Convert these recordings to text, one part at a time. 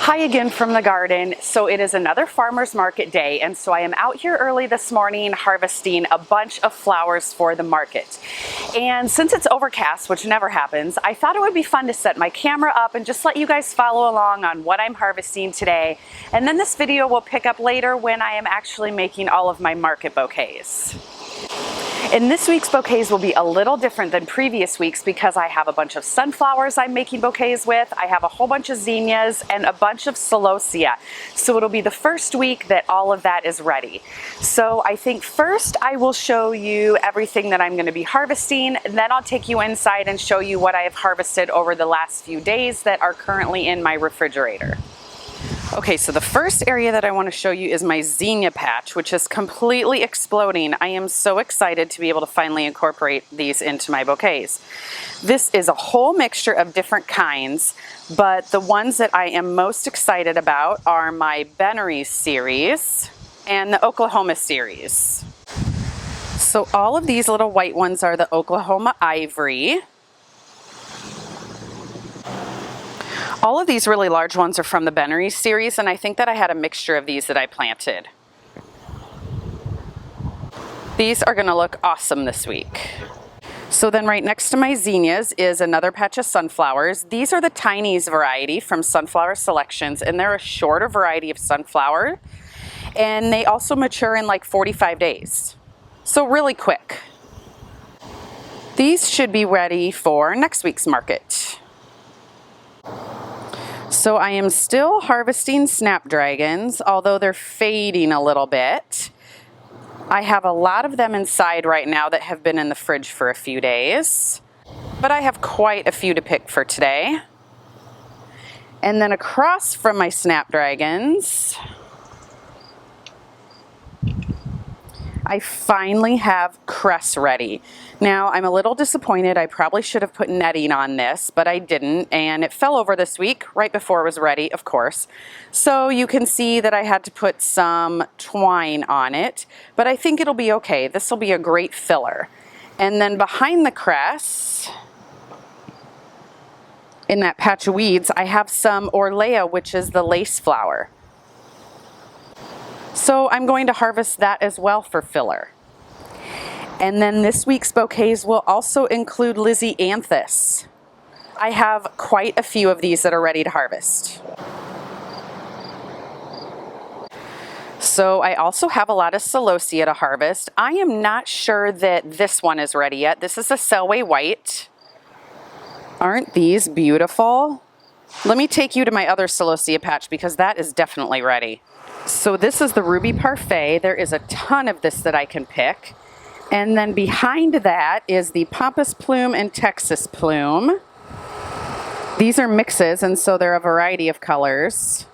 Hi again from the garden. So it is another farmer's market day, and so I am out here early this morning harvesting a bunch of flowers for the market. And since it's overcast, which never happens, I thought it would be fun to set my camera up and just let you guys follow along on what I'm harvesting today. And then this video will pick up later when I am actually making all of my market bouquets. And this week's bouquets will be a little different than previous weeks because I have a bunch of sunflowers I'm making bouquets with, I have a whole bunch of zinnias, and a bunch of celosia. So it'll be the first week that all of that is ready. So I think first I will show you everything that I'm going to be harvesting, and then I'll take you inside and show you what I have harvested over the last few days that are currently in my refrigerator. Okay, so the first area that I want to show you is my zinnia patch, which is completely exploding. I am so excited to be able to finally incorporate these into my bouquets. This is a whole mixture of different kinds, but the ones that I am most excited about are my Bennery series and the Oklahoma series. So all of these little white ones are the Oklahoma Ivory. All of these really large ones are from the Bennery series, and I think that I had a mixture of these that I planted. These are going to look awesome this week. So then right next to my zinnias is another patch of sunflowers. These are the Tinies variety from Sunflower Selections, and they're a shorter variety of sunflower, and they also mature in like 45 days. So really quick. These should be ready for next week's market. So I am still harvesting snapdragons, although they're fading a little bit. I have a lot of them inside right now that have been in the fridge for a few days, but I have quite a few to pick for today. And then across from my snapdragons, I finally have cress ready. Now, I'm a little disappointed. I probably should have put netting on this, but I didn't, and it fell over this week right before it was ready, of course. So you can see that I had to put some twine on it, but I think it'll be okay. This will be a great filler. And then behind the cress, in that patch of weeds, I have some Orlea, which is the lace flower. So I'm going to harvest that as well for filler. And then this week's bouquets will also include Lizzie-anthus. I have quite a few of these that are ready to harvest. So I also have a lot of celosia to harvest. I am not sure that this one is ready yet. This is a Selway White. Aren't these beautiful? Let me take you to my other celosia patch because that is definitely ready. So this is the Ruby Parfait. There is a ton of this that I can pick. And then behind that is the Pampas Plume and Texas Plume. These are mixes, and so they're a variety of colors.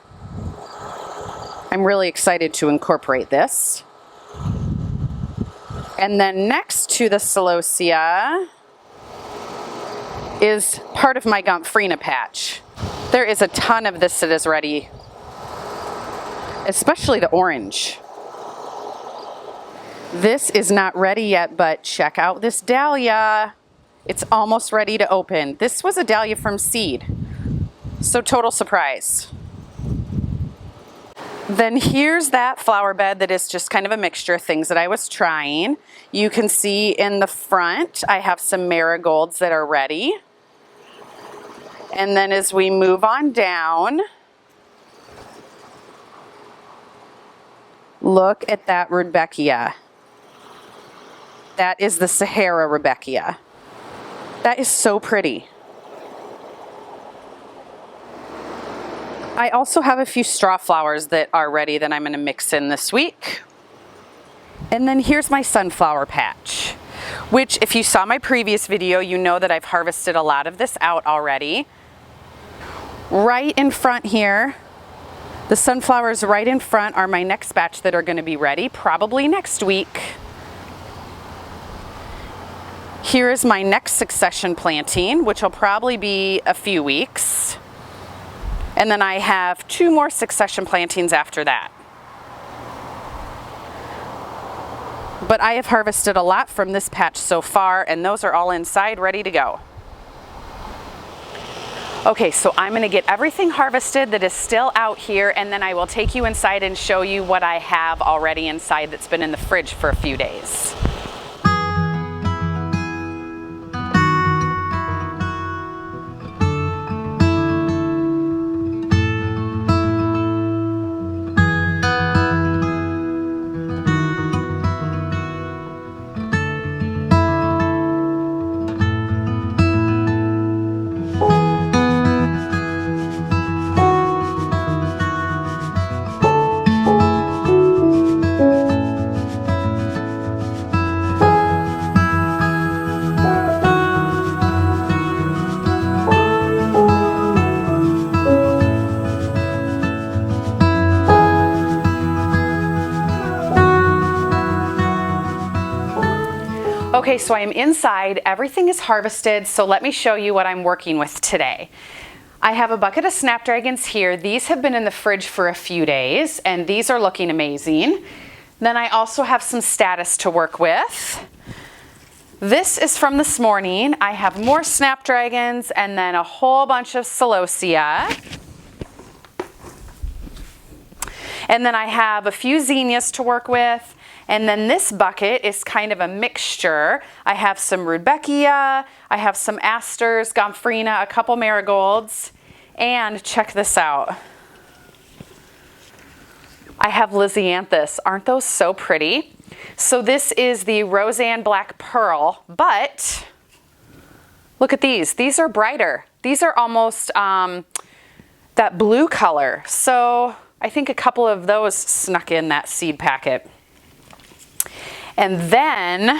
I'm really excited to incorporate this. And then next to the celosia is part of my Gomphrena patch. There is a ton of this that is ready, especially the orange. This is not ready yet, but check out this dahlia. It's almost ready to open. This was a dahlia from seed, so total surprise. Then here's that flower bed that is just kind of a mixture of things that I was trying. You can see in the front, I have some marigolds that are ready. And then as we move on down, look at that Rudbeckia. That is the Sahara Rudbeckia. That is so pretty. I also have a few straw flowers that are ready that I'm going to mix in this week. And then here's my sunflower patch, which if you saw my previous video, you know that I've harvested a lot of this out already. Right in front here, the sunflowers right in front are my next batch that are going to be ready, probably next week. Here is my next succession planting, which will probably be a few weeks. And then I have 2 more succession plantings after that. But I have harvested a lot from this patch so far, and those are all inside ready to go. Okay, so I'm gonna get everything harvested that is still out here, and then I will take you inside and show you what I have already inside that's been in the fridge for a few days. Okay, so I am inside, everything is harvested, so let me show you what I'm working with today. I have a bucket of snapdragons here. These have been in the fridge for a few days, and these are looking amazing. Then I also have some status to work with. This is from this morning. I have more snapdragons and then a whole bunch of celosia. And then I have a few zinnias to work with. And then this bucket is kind of a mixture. I have some rudbeckia, I have some asters, gomphrena, a couple marigolds, and check this out. I have lisianthus. Aren't those so pretty? So this is the Roseanne Black Pearl, but look at these. These are brighter. These are almost that blue color. So I think a couple of those snuck in that seed packet. And then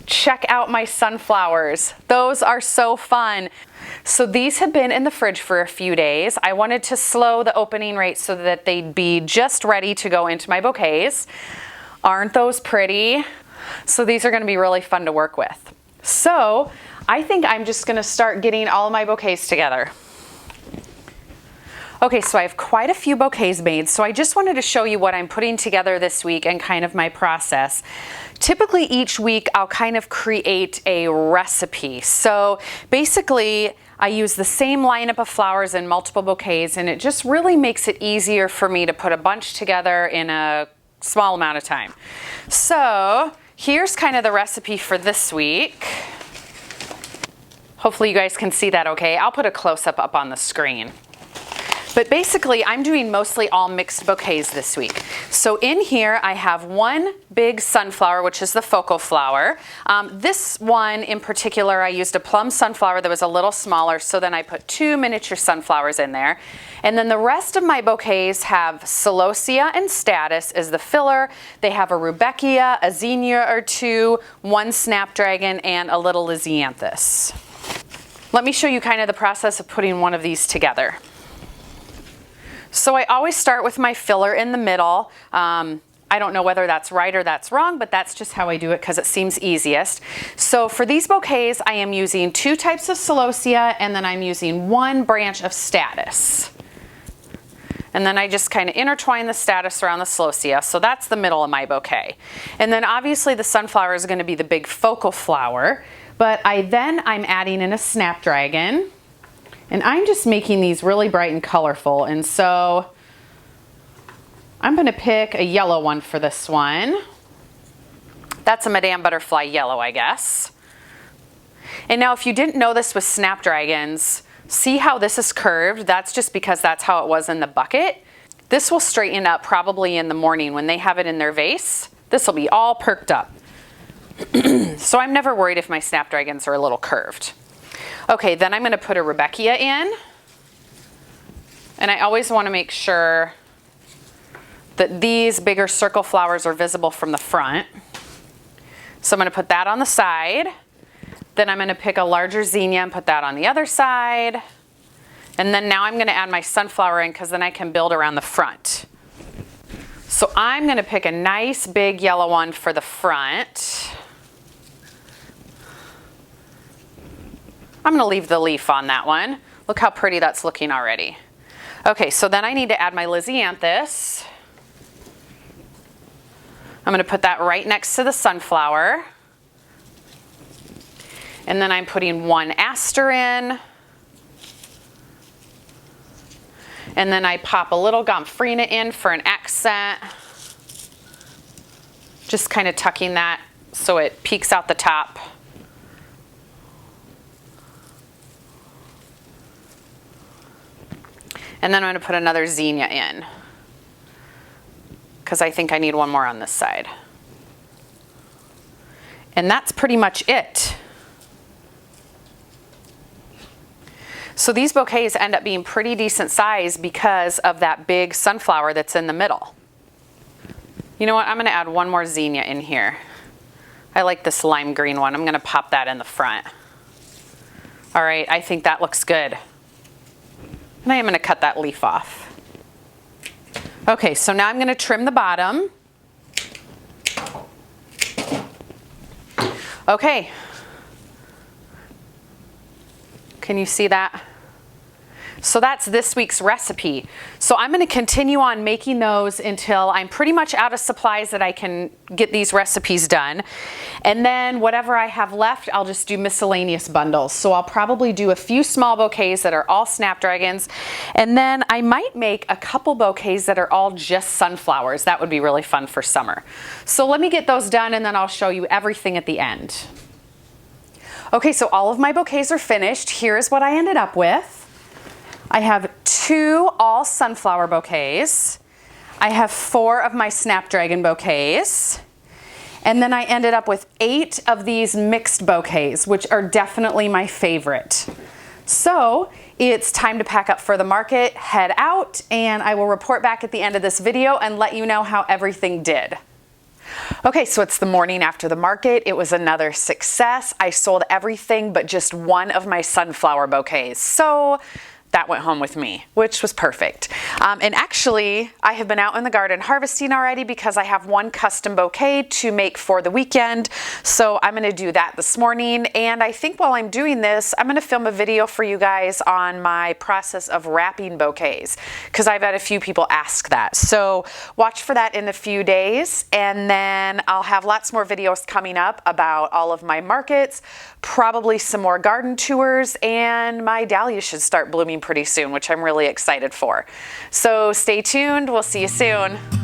check out my sunflowers. Those are so fun. So these have been in the fridge for a few days. I wanted to slow the opening rate so that they'd be just ready to go into my bouquets. Aren't those pretty? So these are going to be really fun to work with. So I think I'm just going to start getting all of my bouquets together. Okay, so I have quite a few bouquets made, so I just wanted to show you what I'm putting together this week and kind of my process. Typically each week I'll kind of create a recipe. So basically I use the same lineup of flowers in multiple bouquets, and it just really makes it easier for me to put a bunch together in a small amount of time. So here's kind of the recipe for this week. Hopefully you guys can see that okay. I'll put a close-up up on the screen. But basically, I'm doing mostly all mixed bouquets this week. So in here, I have one big sunflower, which is the focal flower. This one in particular, I used a plum sunflower that was a little smaller, so then I put 2 miniature sunflowers in there. And then the rest of my bouquets have celosia and status as the filler. They have a rudbeckia, a zinnia or two, one snapdragon, and a little lisianthus. Let me show you kind of the process of putting one of these together. So I always start with my filler in the middle. I don't know whether that's right or that's wrong, but that's just how I do it because it seems easiest. So for these bouquets, I am using 2 types of celosia, and then I'm using 1 branch of status. And then I just kind of intertwine the status around the celosia. So that's the middle of my bouquet. And then obviously the sunflower is going to be the big focal flower, but I'm adding in a snapdragon. And I'm just making these really bright and colorful, and so I'm going to pick a yellow one for this one. That's a Madame Butterfly yellow, I guess. And now if you didn't know this with snapdragons, see how this is curved? That's just because that's how it was in the bucket. This will straighten up probably in the morning when they have it in their vase. This will be all perked up. So I'm never worried if my snapdragons are a little curved. Okay, then I'm going to put a rudbeckia in, and I always want to make sure that these bigger circle flowers are visible from the front. So I'm going to put that on the side. Then I'm going to pick a larger zinnia and put that on the other side. And then now I'm going to add my sunflower in because then I can build around the front. So I'm going to pick a nice big yellow one for the front. I'm going to leave the leaf on that one. Look how pretty that's looking already. Okay, so then I need to add my lisianthus. I'm going to put that right next to the sunflower. And then I'm putting 1 aster in. And then I pop a little gomphrena in for an accent. Just kind of tucking that so it peeks out the top. And then I'm going to put another zinnia in, because I think I need one more on this side. And that's pretty much it. So these bouquets end up being pretty decent size because of that big sunflower that's in the middle. You know what, I'm going to add one more zinnia in here. I like this lime green one. I'm going to pop that in the front. All right, I think that looks good. And I am going to cut that leaf off. Okay, so now I'm going to trim the bottom. Okay. Can you see that? So that's this week's recipe. So I'm going to continue on making those until I'm pretty much out of supplies that I can get these recipes done. And then whatever I have left, I'll just do miscellaneous bundles. So I'll probably do a few small bouquets that are all snapdragons. And then I might make a couple bouquets that are all just sunflowers. That would be really fun for summer. So let me get those done and then I'll show you everything at the end. Okay, so all of my bouquets are finished. Here's what I ended up with. I have 2 all sunflower bouquets. I have 4 of my snapdragon bouquets. And then I ended up with 8 of these mixed bouquets, which are definitely my favorite. So it's time to pack up for the market, head out, and I will report back at the end of this video and let you know how everything did. Okay, so it's the morning after the market. It was another success. I sold everything but just 1 of my sunflower bouquets. So that went home with me, which was perfect. And actually, I have been out in the garden harvesting already because I have 1 custom bouquet to make for the weekend. So I'm gonna do that this morning. And I think while I'm doing this, I'm gonna film a video for you guys on my process of wrapping bouquets, because I've had a few people ask that. So watch for that in a few days. And then I'll have lots more videos coming up about all of my markets, probably some more garden tours, and my dahlia should start blooming pretty soon, which I'm really excited for. So stay tuned. We'll see you soon.